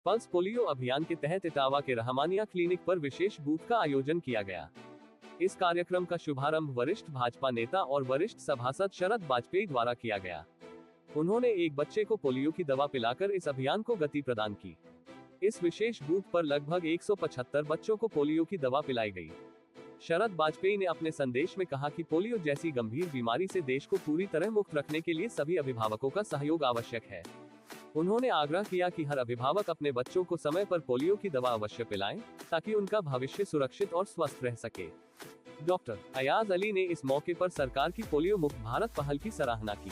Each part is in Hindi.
पल्स पोलियो अभियान के तहत इटावा के रहमानिया क्लिनिक पर विशेष बूथ का आयोजन किया गया। इस कार्यक्रम का शुभारंभ वरिष्ठ भाजपा नेता और वरिष्ठ सभासद शरद वाजपेयी द्वारा किया गया। उन्होंने एक बच्चे को पोलियो की दवा पिलाकर इस अभियान को गति प्रदान की। इस विशेष बूथ पर लगभग 175 बच्चों को पोलियो की दवा पिलाई गई। शरद वाजपेयी ने अपने संदेश में कहा कि पोलियो जैसी गंभीर बीमारी से देश को पूरी तरह मुक्त रखने के लिए सभी अभिभावकों का सहयोग आवश्यक है। उन्होंने आग्रह किया कि हर अभिभावक अपने बच्चों को समय पर पोलियो की दवा अवश्य पिलाएं, ताकि उनका भविष्य सुरक्षित और स्वस्थ रह सके। डॉक्टर अयाज अली ने इस मौके पर सरकार की पोलियो मुक्त भारत पहल की सराहना की।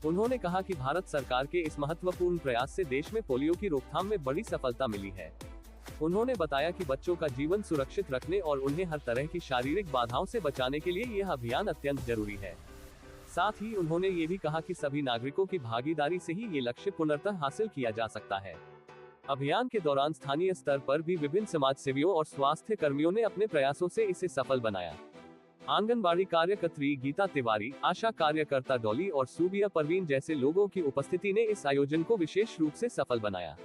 उन्होंने कहा कि भारत सरकार के इस महत्वपूर्ण प्रयास से देश में पोलियो की रोकथाम में बड़ी सफलता मिली है। उन्होंने बताया कि बच्चों का जीवन सुरक्षित रखने और उन्हें हर तरह की शारीरिक बाधाओं से बचाने के लिए यह अभियान अत्यंत जरूरी है। साथ ही उन्होंने ये भी कहा कि सभी नागरिकों की भागीदारी से ही ये लक्ष्य पूर्णतः हासिल किया जा सकता है। अभियान के दौरान स्थानीय स्तर पर भी विभिन्न समाज सेवियों और स्वास्थ्य कर्मियों ने अपने प्रयासों से इसे सफल बनाया। आंगनबाड़ी कार्यकर्त्री गीता तिवारी, आशा कार्यकर्ता डॉली और सूबिया परवीन जैसे लोगों की उपस्थिति ने इस आयोजन को विशेष रूप से सफल बनाया।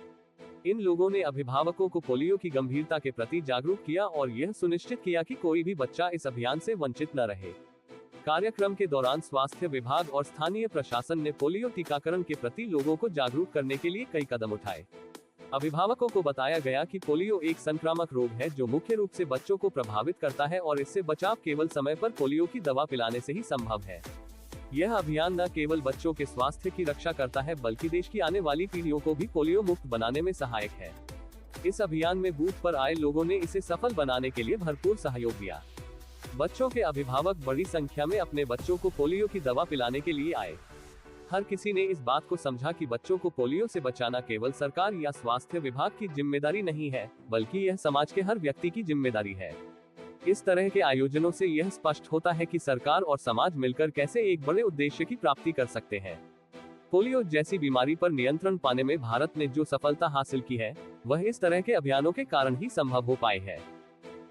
इन लोगों ने अभिभावकों को पोलियो की गंभीरता के प्रति जागरूक किया और यह सुनिश्चित किया कि कोई भी बच्चा इस अभियान से वंचित न रहे। कार्यक्रम के दौरान स्वास्थ्य विभाग और स्थानीय प्रशासन ने पोलियो टीकाकरण के प्रति लोगों को जागरूक करने के लिए कई कदम उठाए। अभिभावकों को बताया गया कि पोलियो एक संक्रामक रोग है जो मुख्य रूप से बच्चों को प्रभावित करता है और इससे बचाव केवल समय पर पोलियो की दवा पिलाने से ही संभव है। यह अभियान न केवल बच्चों के स्वास्थ्य की रक्षा करता है, बल्कि देश की आने वाली पीढ़ियों को भी पोलियो मुक्त बनाने में सहायक है। इस अभियान में बूथ पर आए लोगों ने इसे सफल बनाने के लिए भरपूर सहयोग दिया। बच्चों के अभिभावक बड़ी संख्या में अपने बच्चों को पोलियो की दवा पिलाने के लिए आए। हर किसी ने इस बात को समझा कि बच्चों को पोलियो से बचाना केवल सरकार या स्वास्थ्य विभाग की जिम्मेदारी नहीं है, बल्कि यह समाज के हर व्यक्ति की जिम्मेदारी है। इस तरह के आयोजनों से यह स्पष्ट होता है कि सरकार और समाज मिलकर कैसे एक बड़े उद्देश्य की प्राप्ति कर सकते हैं। पोलियो जैसी बीमारी पर नियंत्रण पाने में भारत ने जो सफलता हासिल की है, वह इस तरह के अभियानों के कारण ही संभव हो पाई है।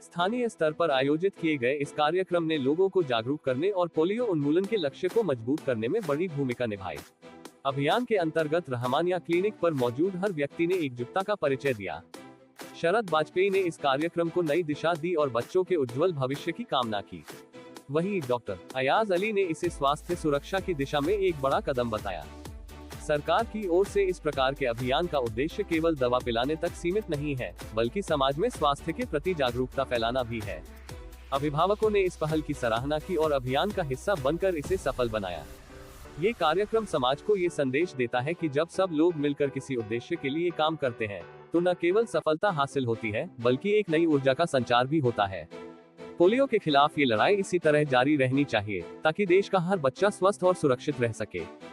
स्थानीय स्तर पर आयोजित किए गए इस कार्यक्रम ने लोगों को जागरूक करने और पोलियो उन्मूलन के लक्ष्य को मजबूत करने में बड़ी भूमिका निभाई। अभियान के अंतर्गत रहमानिया क्लिनिक पर मौजूद हर व्यक्ति ने एकजुटता का परिचय दिया। शरद वाजपेयी ने इस कार्यक्रम को नई दिशा दी और बच्चों के उज्जवल भविष्य की कामना की। वहीं डॉक्टर अयाज अली ने इसे स्वास्थ्य सुरक्षा की दिशा में एक बड़ा कदम बताया। सरकार की ओर से इस प्रकार के अभियान का उद्देश्य केवल दवा पिलाने तक सीमित नहीं है, बल्कि समाज में स्वास्थ्य के प्रति जागरूकता फैलाना भी है। अभिभावकों ने इस पहल की सराहना की और अभियान का हिस्सा बनकर इसे सफल बनाया। ये कार्यक्रम समाज को ये संदेश देता है कि जब सब लोग मिलकर किसी उद्देश्य के लिए काम करते हैं, तो न केवल सफलता हासिल होती है, बल्कि एक नई ऊर्जा का संचार भी होता है। पोलियो के खिलाफ ये लड़ाई इसी तरह जारी रहनी चाहिए, ताकि देश का हर बच्चा स्वस्थ और सुरक्षित रह सके।